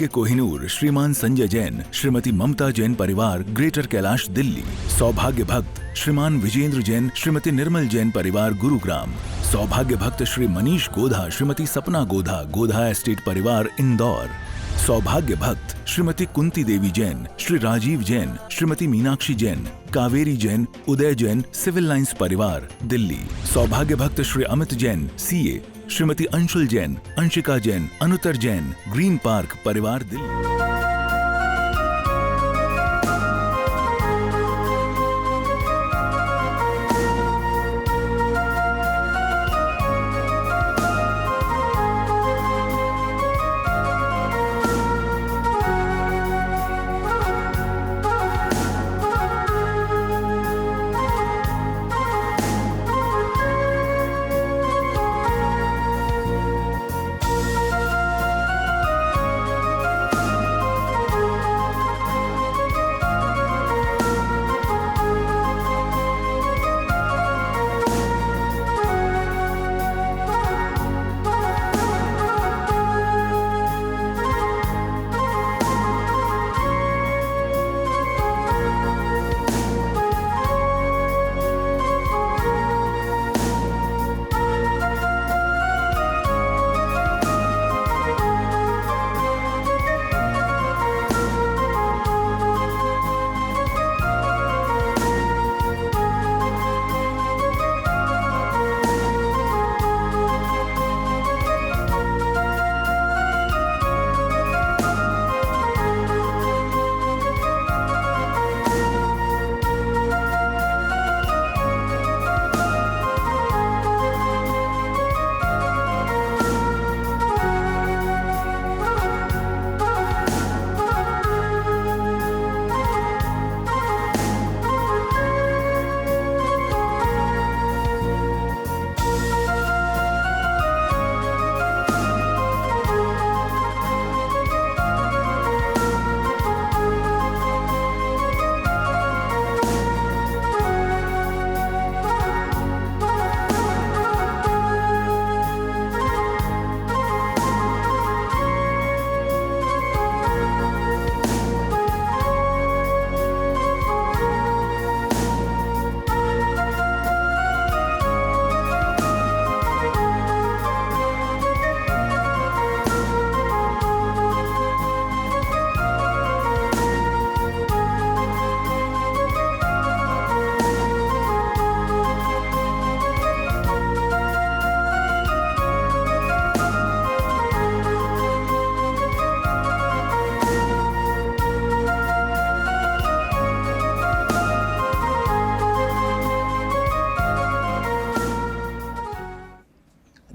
सौभाग्य कोहिनूर श्रीमान संजय जैन, श्रीमती ममता जैन परिवार, ग्रेटर कैलाश, दिल्ली। सौभाग्य भक्त श्रीमान विजेंद्र जैन, श्रीमती निर्मल जैन परिवार, गुरुग्राम। सौभाग्य भक्त श्री मनीष गोधा, श्रीमती सपना गोधा, गोधा एस्टेट परिवार, इंदौर। सौभाग्य भक्त श्रीमती कुंती देवी जैन, श्री राजीव जैन, श्रीमती मीनाक्षी जैन, कावेरी जैन, उदय जैन, सिविल लाइंस परिवार, दिल्ली। सौभाग्य भक्त Shri Amit Jain, CA, Shrimati Anshul Jain, Anshika Jain, Anuttar Jain, green park परिवार, दिल्ली।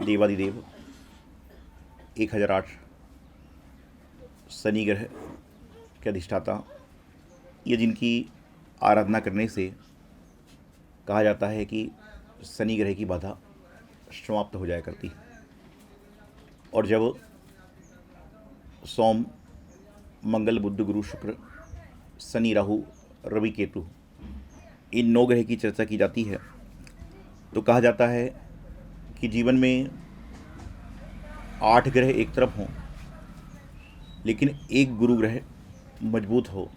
देवादिदेव 1008 शनि ग्रह के अधिष्ठाता, ये जिनकी आराधना करने से कहा जाता है कि शनि ग्रह की बाधा समाप्त हो जाया करती है। और जब सोम, मंगल, बुध, गुरु, शुक्र, शनि, राहु, रवि, केतु, इन 9 ग्रह की चर्चा की जाती है तो कहा जाता है कि जीवन में 8 ग्रह एक तरफ हों लेकिन एक गुरु ग्रह मजबूत हो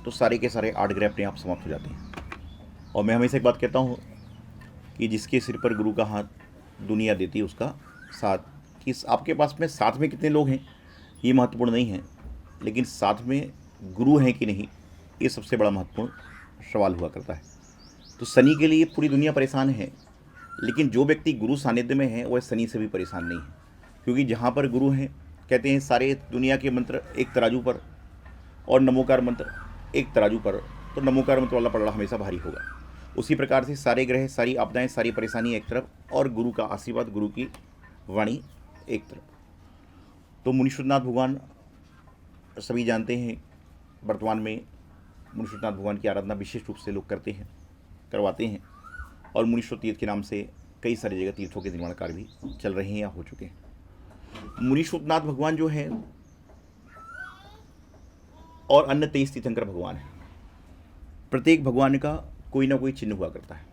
तो सारे के सारे 8 ग्रह अपने आप समाप्त हो जाते हैं। और मैं हमेशा एक बात कहता हूँ कि जिसके सिर पर गुरु का हाथ दुनिया देती है उसका साथ। कि आपके पास में साथ में कितने लोग हैं ये महत्वपूर्ण नहीं है, लेकिन साथ में गुरु हैं कि नहीं ये सबसे बड़ा महत्वपूर्ण सवाल हुआ करता है। तो शनि के लिए पूरी दुनिया परेशान है, लेकिन जो व्यक्ति गुरु सानिध्य में है वह शनि से भी परेशान नहीं है, क्योंकि जहाँ पर गुरु हैं कहते हैं सारे दुनिया के मंत्र एक तराजू पर और नमोकार मंत्र एक तराजू पर, तो नमोकार मंत्र वाला पलड़ा हमेशा भारी होगा। उसी प्रकार से सारे ग्रह, सारी आपदाएं, सारी परेशानी एक तरफ और गुरु का आशीर्वाद, गुरु की वाणी एक तरफ। तो मुनीश्वरनाथ भगवान सभी जानते हैं, वर्तमान में मुनीश्वरनाथ भगवान की आराधना विशेष रूप से लोग करते हैं, करवाते हैं। और मुनीश्वर तीर्थ के नाम से कई सारी जगह तीर्थों के निर्माण कार्य भी चल रहे हैं या हो चुके हैं। मुनीश्वरनाथ भगवान जो है और अन्य 23 तीर्थंकर भगवान हैं, प्रत्येक भगवान का कोई ना कोई चिन्ह हुआ करता है।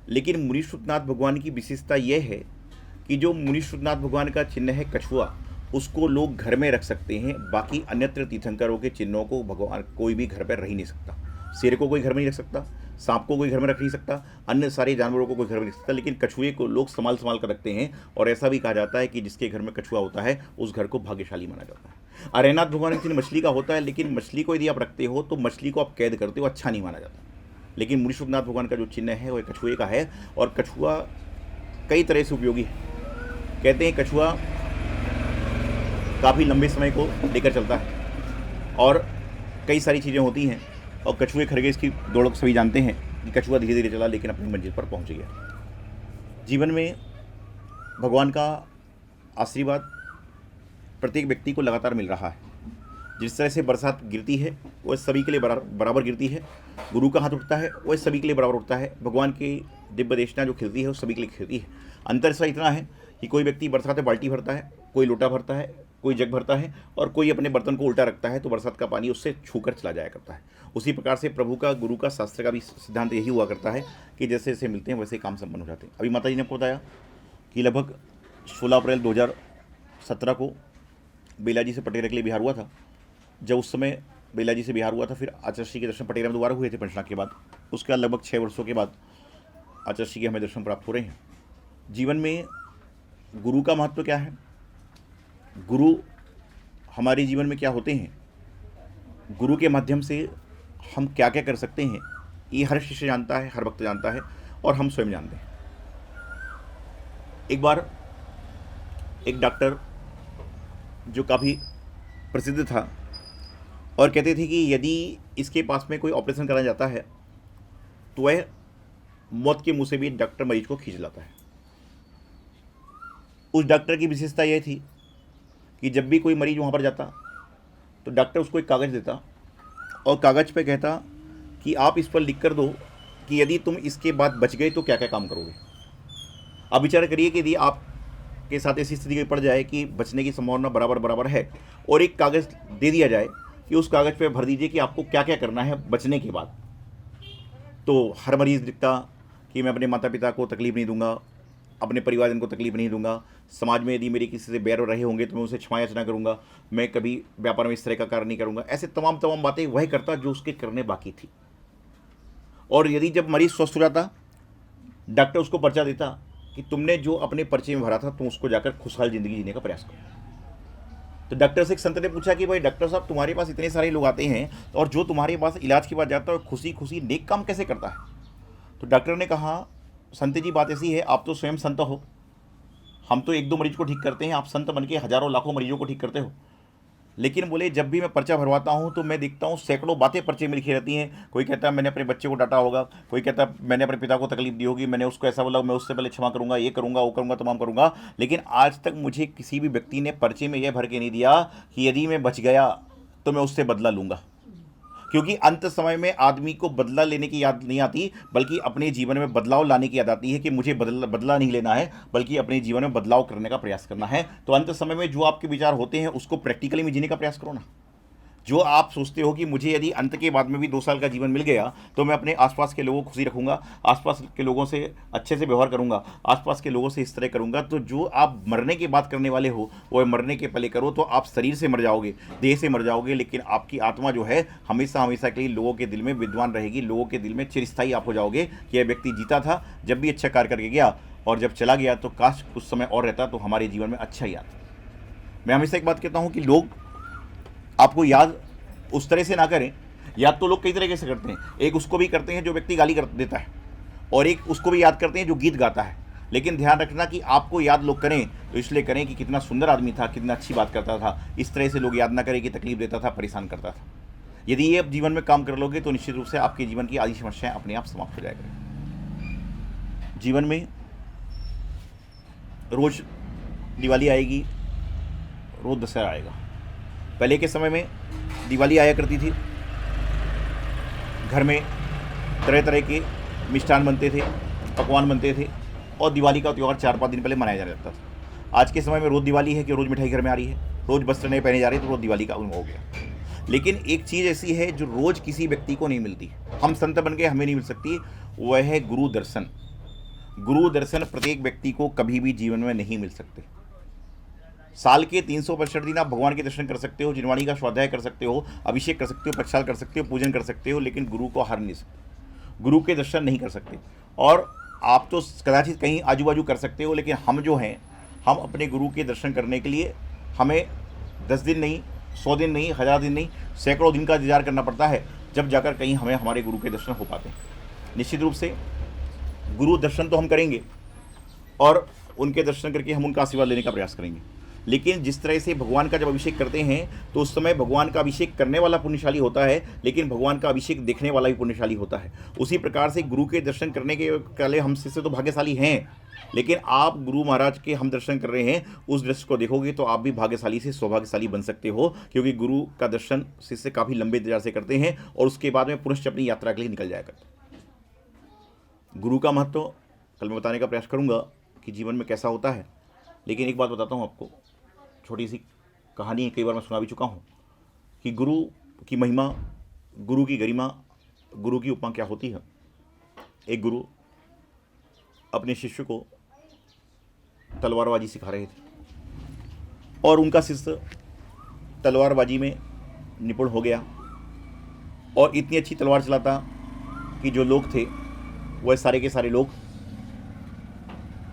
लेकिन मुनीश्वरनाथ भगवान की विशेषता यह है कि जो मुनीश्वरनाथ भगवान का चिन्ह है कछुआ, उसको लोग घर में रख सकते हैं, बाकी अन्यत्र तीर्थंकरों के चिन्हों को भगवान कोई भी घर पर रख ही नहीं सकता। शेर को कोई घर में नहीं रख सकता, सांप को कोई घर में रख नहीं सकता, अन्य सारे जानवरों को कोई घर में नहीं रख सकता, लेकिन कछुए को लोग संभाल कर रखते हैं। और ऐसा भी कहा जाता है कि जिसके घर में कछुआ होता है उस घर को भाग्यशाली माना जाता है। अरेनाथ भगवान का चिन्ह मछली का होता है, लेकिन मछली को यदि आप रखते हो तो मछली को आप कैद करते हो, अच्छा नहीं माना जाता। लेकिन मुनि शुकनाथ भगवान का जो चिन्ह है वो कछुए का है, और कछुआ कई तरह से उपयोगी है। कहते हैं कछुआ काफ़ी लंबे समय को लेकर चलता है और कई सारी चीज़ें होती हैं, और कछुए खरगोश की दौड़ को सभी जानते हैं कि कछुआ धीरे धीरे चला लेकिन अपनी मंजिल पर पहुंच गया। जीवन में भगवान का आशीर्वाद प्रत्येक व्यक्ति को लगातार मिल रहा है। जिस तरह से बरसात गिरती है वह सभी के लिए बराबर गिरती है, गुरु का हाथ उठता है वह सभी के लिए बराबर उठता है, भगवान की दिव्य देशना जो खिलती है वो सभी के लिए खिलती है। अंतर सा इतना है कि कोई व्यक्ति बरसात में बाल्टी भरता है, कोई लोटा भरता है, कोई जग भरता है, और कोई अपने बर्तन को उल्टा रखता है तो बरसात का पानी उससे छूकर चला जाया करता है। उसी प्रकार से प्रभु का, गुरु का, शास्त्र का भी सिद्धांत यही हुआ करता है कि जैसे जैसे मिलते हैं वैसे काम संपन्न हो जाते हैं। अभी माता जी ने आपको बताया कि लगभग 16 अप्रैल 2017 को बेला जी से पटेरा के लिए बिहार हुआ था। जब उस समय बेला जी से बिहार हुआ था, फिर आचार्य श्री के दर्शन पटेरा में दोबारा हुए थे पंचनाथ के बाद। उसके बाद लगभग 6 वर्षों के बाद आचार्य श्री के हमें दर्शन प्राप्त हो रहे हैं। जीवन में गुरु का महत्व क्या है, गुरु हमारे जीवन में क्या होते हैं, गुरु के माध्यम से हम क्या क्या कर सकते हैं, ये हर शिष्य जानता है, हर भक्त जानता है, और हम स्वयं जानते हैं। एक बार एक डॉक्टर जो काफ़ी प्रसिद्ध था और कहते थे कि यदि इसके पास में कोई ऑपरेशन कराया जाता है तो वह मौत के मुंह से भी डॉक्टर मरीज को खींच लाता है। उस डॉक्टर की विशेषता यह थी कि जब भी कोई मरीज वहाँ पर जाता तो डॉक्टर उसको एक कागज़ देता और कागज़ पे कहता कि आप इस पर लिख कर दो कि यदि तुम इसके बाद बच गए तो क्या क्या काम करोगे। अब विचार करिए कि यदि आपके साथ ऐसी स्थिति पड़ जाए कि बचने की संभावना बराबर है, और एक कागज़ दे दिया जाए कि उस कागज़ पे भर दीजिए कि आपको क्या क्या करना है बचने के बाद, तो हर मरीज़ लिखता कि मैं अपने माता पिता को तकलीफ़ नहीं दूंगा, अपने परिवारजन को तकलीफ नहीं दूंगा, समाज में यदि मेरे किसी से बैर रहे होंगे तो मैं उसे क्षमा याचना करूंगा, मैं कभी व्यापार में इस तरह का कार्य नहीं करूंगा। ऐसे तमाम बातें वह करता जो उसके करने बाकी थी। और यदि जब मरीज स्वस्थ हो जाता, डॉक्टर उसको पर्चा देता कि तुमने जो अपने पर्चे में भरा था तुम उसको जाकर खुशहाल ज़िंदगी जीने का प्रयास करो। तो डॉक्टर से एक संत ने पूछा कि भाई डॉक्टर साहब, तुम्हारे पास इतने सारे लोग आते हैं और जो तुम्हारे पास इलाज के बाद जाता है खुशी खुशी नेक काम कैसे करता है। तो डॉक्टर ने कहा, संत जी बात ऐसी है, आप तो स्वयं संत हो, हम तो 1-2 मरीज को ठीक करते हैं, आप संत बन के हजारों लाखों मरीजों को ठीक करते हो। लेकिन बोले जब भी मैं पर्चा भरवाता हूँ तो मैं देखता हूँ सैकड़ों बातें पर्चे में लिखी रहती हैं। कोई कहता है मैंने अपने बच्चे को डांटा होगा, कोई कहता है मैंने अपने पिता को तकलीफ दी होगी, मैंने उसको ऐसा बोला, मैं उससे पहले क्षमा करूँगा, ये करूँगा, वो करूँगा, तमाम करूँगा। लेकिन आज तक मुझे किसी भी व्यक्ति ने पर्चे में यह भर के नहीं दिया कि यदि मैं बच गया तो मैं उससे बदला लूँगा। क्योंकि अंत समय में आदमी को बदला लेने की याद नहीं आती, बल्कि अपने जीवन में बदलाव लाने की याद आती है कि मुझे बदला नहीं लेना है, बल्कि अपने जीवन में बदलाव करने का प्रयास करना है। तो अंत समय में जो आपके विचार होते हैं उसको प्रैक्टिकली में जीने का प्रयास करो ना। जो आप सोचते हो कि मुझे यदि अंत के बाद में भी 2 साल का जीवन मिल गया तो मैं अपने आसपास के लोगों को खुशी रखूंगा, आसपास के लोगों से अच्छे से व्यवहार करूंगा, आसपास के लोगों से इस तरह करूंगा, तो जो आप मरने के बाद करने वाले हो वो मरने के पहले करो। तो आप शरीर से मर जाओगे, देह से मर जाओगे, लेकिन आपकी आत्मा जो है हमेशा हमेशा के लिए लोगों के दिल में विद्वान रहेगी, लोगों के दिल में चिरस्थायी आप हो जाओगे कि यह व्यक्ति जीता था, जब भी अच्छा कार्य करके गया, और जब चला गया तो काश कुछ समय और रहता तो हमारे जीवन में अच्छा ही आता। मैं हमेशा एक बात कहता हूँ कि लोग आपको याद उस तरह से ना करें। याद तो लोग कई तरीके से करते हैं, एक उसको भी करते हैं जो व्यक्ति गाली कर देता है, और एक उसको भी याद करते हैं जो गीत गाता है। लेकिन ध्यान रखना कि आपको याद लोग करें तो इसलिए करें कि कितना सुंदर आदमी था, कितना अच्छी बात करता था। इस तरह से लोग याद ना करें कि तकलीफ देता था, परेशान करता था। यदि ये आप जीवन में काम कर लोगे तो निश्चित रूप से आपके जीवन की आधी समस्याएं अपने आप समाप्त हो जाएगी। जीवन में रोज दिवाली आएगी, रोज दशहरा आएगा। पहले के समय में दिवाली आया करती थी, घर में तरह तरह के मिष्ठान बनते थे, पकवान बनते थे, और दिवाली का त्यौहार 4-5 दिन पहले मनाया जाने लगता था। आज के समय में रोज़ दिवाली है कि रोज़ मिठाई घर में आ रही है, रोज़ वस्त्र नए पहने जा रहे हैं, तो रोज़ दिवाली का अनुभव हो गया। लेकिन एक चीज़ ऐसी है जो रोज़ किसी व्यक्ति को नहीं मिलती, हम संत बन के हमें नहीं मिल सकती, वह है गुरु दर्शन। गुरु दर्शन प्रत्येक व्यक्ति को कभी भी जीवन में नहीं मिल सकते। साल के 365 दिन आप भगवान के दर्शन कर सकते हो, जिनवाणी का स्वाध्याय कर सकते हो, अभिषेक कर सकते हो, प्रक्षाल कर सकते हो, पूजन कर सकते हो, लेकिन गुरु को हार नहीं सकते, गुरु के दर्शन नहीं कर सकते। और आप तो कदाचित कहीं आजू बाजू कर सकते हो, लेकिन हम जो हैं, हम अपने गुरु के दर्शन करने के लिए हमें 10 दिन नहीं, 100 दिन नहीं, 1000 दिन नहीं, सैकड़ों दिन का इंतजार करना पड़ता है, जब जाकर कहीं हमें हमारे गुरु के दर्शन हो पाते हैं। निश्चित रूप से गुरु दर्शन तो हम करेंगे और उनके दर्शन करके हम उनका आशीर्वाद लेने का प्रयास करेंगे, लेकिन जिस तरह से भगवान का जब अभिषेक करते हैं तो उस समय भगवान का अभिषेक करने वाला पुण्यशाली होता है, लेकिन भगवान का अभिषेक देखने वाला भी पुण्यशाली होता है। उसी प्रकार से गुरु के दर्शन करने के पहले हम शिष्य तो भाग्यशाली हैं, लेकिन आप गुरु महाराज के हम दर्शन कर रहे हैं, उस दृश्य को देखोगे तो आप भी भाग्यशाली से सौभाग्यशाली बन सकते हो, क्योंकि गुरु का दर्शन शिष्य काफ़ी लंबे इंतजार से करते हैं और उसके बाद में पुनश्च अपनी यात्रा के लिए निकल जाया करते हैं। गुरु का महत्व कल मैं बताने का प्रयास करूंगा कि जीवन में कैसा होता है, लेकिन एक बात बताता हूं आपको, छोटी सी कहानी है, कई बार मैं सुना भी चुका हूं कि गुरु की महिमा, गुरु की गरिमा, गुरु की उपमा क्या होती है। एक गुरु अपने शिष्य को तलवारबाजी सिखा रहे थे और उनका शिष्य तलवारबाजी में निपुण हो गया और इतनी अच्छी तलवार चलाता कि जो लोग थे वह सारे के सारे लोग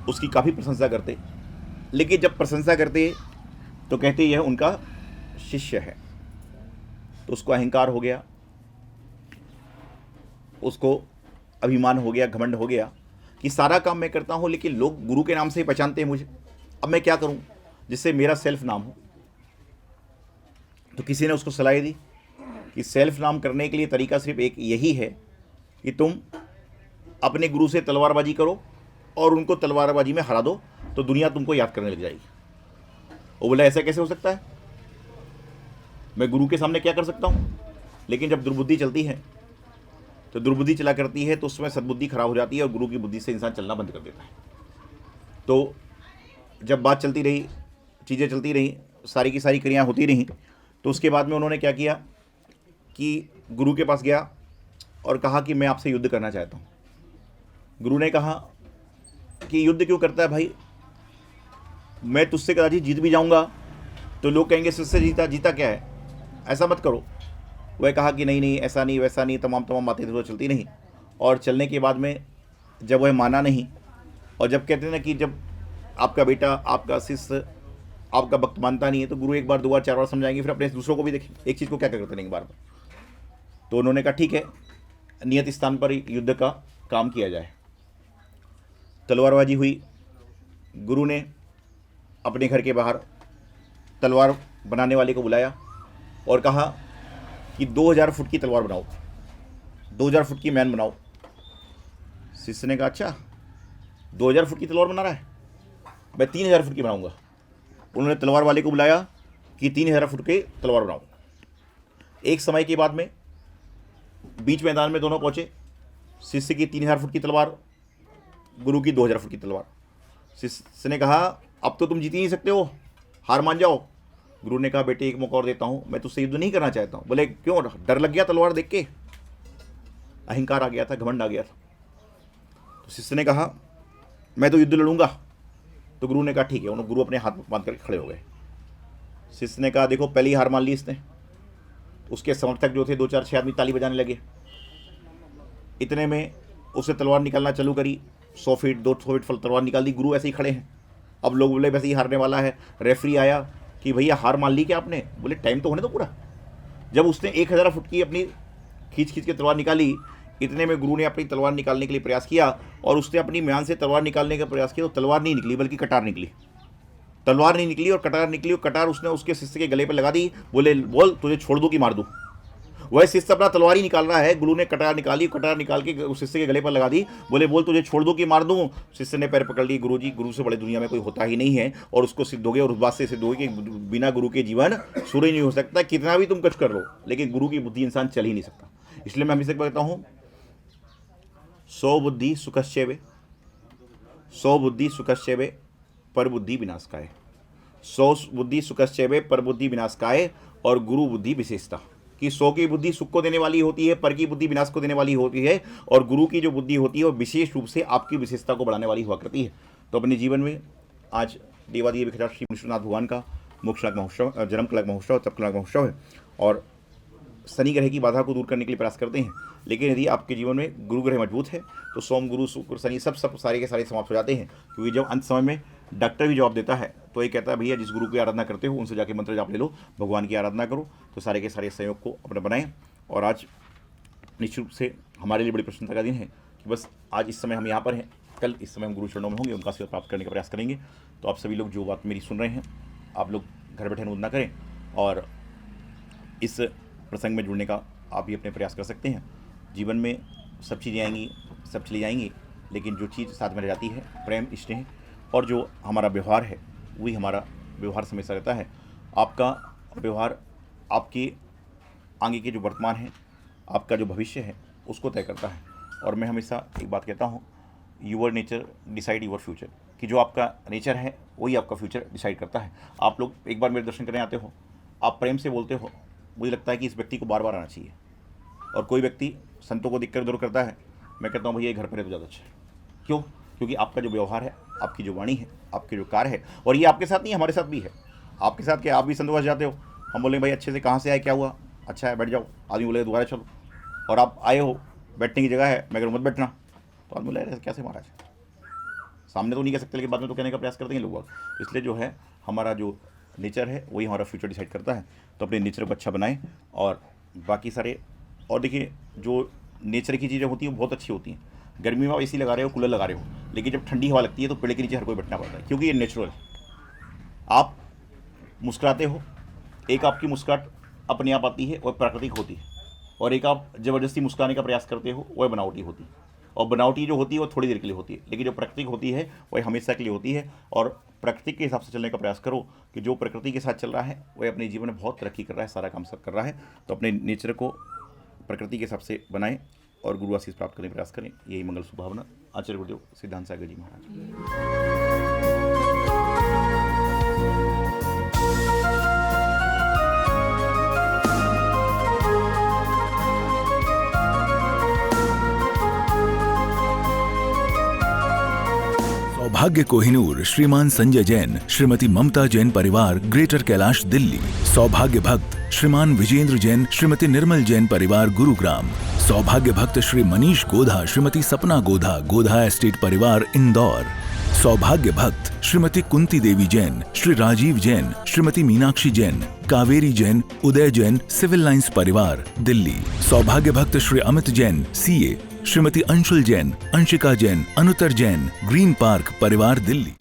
उसकी काफ़ी प्रशंसा करते, लेकिन जब प्रशंसा करते तो कहते यह उनका शिष्य है। तो उसको अहंकार हो गया, उसको अभिमान हो गया, घमंड हो गया कि सारा काम मैं करता हूँ लेकिन लोग गुरु के नाम से ही पहचानते हैं मुझे, अब मैं क्या करूँ जिससे मेरा सेल्फ नाम हो। तो किसी ने उसको सलाह दी कि सेल्फ नाम करने के लिए तरीका सिर्फ एक यही है कि तुम अपने गुरु से तलवारबाजी करो और उनको तलवारबाजी में हरा दो, तो दुनिया तुमको याद करने लग जाएगी। वो बोला ऐसा कैसे हो सकता है, मैं गुरु के सामने क्या कर सकता हूँ। लेकिन जब दुर्बुद्धि चलती है तो दुर्बुद्धि चला करती है तो उसमें सद्बुद्धि खराब हो जाती है और गुरु की बुद्धि से इंसान चलना बंद कर देता है। तो जब बात चलती रही, चीज़ें चलती रहीं, सारी की सारी क्रियाएँ होती रहीं, तो उसके बाद में उन्होंने क्या किया कि गुरु के पास गया और कहा कि मैं आपसे युद्ध करना चाहता हूँ। गुरु ने कहा कि युद्ध क्यों करता है भाई, मैं तुझसे कदाचित जीत भी जाऊंगा तो लोग कहेंगे तुझसे जीता जीता क्या है, ऐसा मत करो। वह कहा कि नहीं नहीं, ऐसा नहीं वैसा नहीं, तमाम बातें तो चलती नहीं। और चलने के बाद में जब वह माना नहीं, और जब कहते हैं ना कि जब आपका बेटा, आपका शिष्य, आपका भक्त मानता नहीं है तो गुरु एक बार, 2 बार, 4 बार समझाएंगे, फिर अपने दूसरों को भी देखें एक चीज़ को क्या करते नहीं बार बार। तो उन्होंने कहा ठीक है, नियत स्थान पर युद्ध का काम किया जाए। तलवारबाजी हुई। गुरु ने अपने घर के बाहर तलवार बनाने वाले को बुलाया और कहा कि 2000 फुट की तलवार बनाओ, 2000 फुट की मैन बनाओ। शिष्य ने कहा अच्छा 2000 फुट की तलवार बना रहा है, मैं 3000 फुट की बनाऊंगा। उन्होंने तलवार वाले को बुलाया कि 3000 फुट की तलवार बनाओ। एक समय के बाद में बीच मैदान में दोनों पहुंचे, शिष्य की 3000 फुट की तलवार, गुरु की 2000 फुट की तलवार। शिष्य ने कहा अब तो तुम जीत ही नहीं सकते हो, हार मान जाओ। गुरु ने कहा बेटे एक मौका और देता हूँ, मैं तुझसे युद्ध नहीं करना चाहता हूँ। बोले क्यों, डर लग गया तलवार देख के, अहंकार आ गया था, घमंड आ गया था। तो शिष्य ने कहा मैं तो युद्ध लड़ूंगा। तो गुरु ने कहा ठीक है। उन्होंने गुरु अपने हाथ में बांध करके खड़े हो गए। शिष्य ने कहा देखो पहली हार मान ली इसने। उसके समर्थक जो थे 2-4-6 आदमी ताली बजाने लगे। इतने में उसे तलवार निकालना चालू करी, 100 फीट 200 फीट तलवार निकाल दी। गुरु ऐसे ही खड़े हैं। अब लोग बोले वैसे ही हारने वाला है। रेफरी आया कि भैया हार मान ली क्या आपने। बोले टाइम तो होने दो पूरा। जब उसने 1000 फुट की अपनी खींच के तलवार निकाली, इतने में गुरु ने अपनी तलवार निकालने के लिए प्रयास किया और उसने अपनी म्यान से तलवार निकालने का प्रयास किया तो तलवार नहीं निकली बल्कि कटार निकली। तलवार नहीं निकली और कटार निकली, और कटार उसने उसके शिष्य के गले पर लगा दी। बोले बोल तुझे छोड़ दूँ कि मार दूँ। वह शिष्य अपना तलवार ही निकाल रहा है, गुरु ने कटार निकाली, कटार निकाल के उस शिष्य के गले पर लगा दी। बोले बोल तुझे छोड़ दूँ कि मार दूँ। शिष्य ने पैर पकड़ ली, गुरु जी गुरु से बड़े दुनिया में कोई होता ही नहीं है। और उसको सिद्ध हो गया, और उस बात से सिद्ध हो गया कि बिना गुरु के जीवन सूर्य नहीं हो सकता। कितना भी तुम कुछ कर लो लेकिन गुरु की बुद्धि इंसान चल ही नहीं सकता। इसलिए मैं हमेशा कहता हूँ 100 बुद्धि सुखश्चैवे, 100 बुद्धि सुखश्चैवे पर बुद्धि विनाशकाय। 100 बुद्धि सुखश्चैवे पर बुद्धि विनाशकाय। और गुरु बुद्धि विशेषता कि 100 की बुद्धि सुख को देने वाली होती है, पर की बुद्धि विनाश को देने वाली होती है, और गुरु की जो बुद्धि होती है वो विशेष रूप से आपकी विशेषता को बढ़ाने वाली हुआ करती है। तो अपने जीवन में आज देवादिदेव विख्यात श्री विष्णुनाथ भगवान का मोक्ष कलंक महोत्सव, जन्म कलंक महोत्सव, तप कलंक महोत्सव है और शनि ग्रह की बाधा को दूर करने के लिए प्रयास करते हैं। लेकिन यदि आपके जीवन में गुरु ग्रह मजबूत है तो सोम, गुरु, शुक्र, शनि सब सारे के सारे समाप्त हो जाते हैं। क्योंकि जब अंत समय में डॉक्टर भी जवाब देता है तो ये कहता है भैया जिस गुरु की आराधना करते हो उनसे जाके मंत्र जाप ले लो, भगवान की आराधना करो, तो सारे के सारे संयोग को अपना बनाएं। और आज निश्चित रूप से हमारे लिए बड़ी प्रसन्नता का दिन है कि बस आज इस समय हम यहाँ पर हैं, कल इस समय हम गुरु चरणों में होंगे, उनका आशीर्वाद प्राप्त करने का प्रयास करेंगे। तो आप सभी लोग जो बात मेरी सुन रहे हैं, आप लोग घर बैठे अनुमोदना करें और इस प्रसंग में जुड़ने का आप भी अपने प्रयास कर सकते हैं। जीवन में सब चीज़ें आएंगी, सब चली जाएंगी, लेकिन जो चीज़ साथ में रह जाती है प्रेम, स्नेह और जो हमारा व्यवहार है वही हमारा व्यवहार हमेशा रहता है। आपका व्यवहार आपके आगे के जो वर्तमान है, आपका जो भविष्य है उसको तय करता है। और मैं हमेशा एक बात कहता हूँ, your nature decide your future, कि जो आपका नेचर है वही आपका फ्यूचर डिसाइड करता है। आप लोग एक बार मेरे दर्शन करने आते हो, आप प्रेम से बोलते हो, मुझे लगता है कि इस व्यक्ति को बार बार आना चाहिए। और कोई व्यक्ति संतों को दिक्कत दूर करता है, मैं कहता हूँ भैया ये घर पर है तो ज़्यादा अच्छा है। क्यों? क्योंकि आपका जो व्यवहार है, आपकी जो वाणी है, आपके जो कार्य है, और ये आपके साथ नहीं हमारे साथ भी है। आपके साथ क्या, आप भी संतों के पास जाते हो, हम बोले भाई अच्छे से कहाँ से आए, क्या हुआ, अच्छा है बैठ जाओ, आदमी बोले दोबारा चलो, और आप आए हो बैठने की जगह है, मैं अगर मत बैठना, तो आदमी बोले ऐसे कैसे महाराज, सामने तो नहीं कह सकते लेकिन बाद में तो कहने का प्रयास करते हैं लोग। इसलिए जो है हमारा जो नेचर है वही हमारा फ्यूचर डिसाइड करता है। तो अपने नेचर को अच्छा बनाएं और बाकी सारे, और देखिए जो नेचर की चीज़ें होती हैं वो बहुत अच्छी होती हैं। गर्मी में आप एसी लगा रहे हो, कूलर लगा रहे हो, लेकिन जब ठंडी हवा लगती है तो पेड़ के नीचे हर कोई बैठना पड़ता है, क्योंकि ये नेचुरल। आप मुस्कुराते हो, एक आपकी मुस्कुराहट अपने आप आती है और प्राकृतिक होती है, और एक आप ज़बरदस्ती मुस्कुराने का प्रयास करते हो वह बनावटी होती है। और बनावटी जो होती है वो थोड़ी देर के लिए होती है, लेकिन जो प्राकृतिक होती है वह हमेशा के लिए होती है। और प्रकृति के हिसाब से चलने का प्रयास करो कि जो प्रकृति के साथ चल रहा है वह अपने जीवन में बहुत तरक्की कर रहा है, सारा काम सब कर रहा है। तो अपने नेचर को प्रकृति के हिसाब से बनाएं और गुरु आशीष प्राप्त करने का प्रयास करें। यही मंगल सुभावना। आचार्य गुरुदेव सिद्धांत सागर जी महाराज। सौभाग्य कोहिनूर श्रीमान संजय जैन, श्रीमती ममता जैन परिवार, ग्रेटर कैलाश दिल्ली। सौभाग्य भक्त श्रीमान विजेंद्र जैन, श्रीमती निर्मल जैन परिवार, गुरुग्राम। सौभाग्य भक्त श्री मनीष गोधा, श्रीमती सपना गोधा, गोधा एस्टेट परिवार, इंदौर। सौभाग्य भक्त श्रीमती कुंती देवी जैन, श्री राजीव जैन, श्रीमती मीनाक्षी जैन, कावेरी जैन, उदय जैन, सिविल लाइंस परिवार, दिल्ली। सौभाग्य भक्त Shri Amit Jain, CA, Shrimati Anshul Jain, Anshika Jain, Anuttar Jain, green park परिवार, दिल्ली।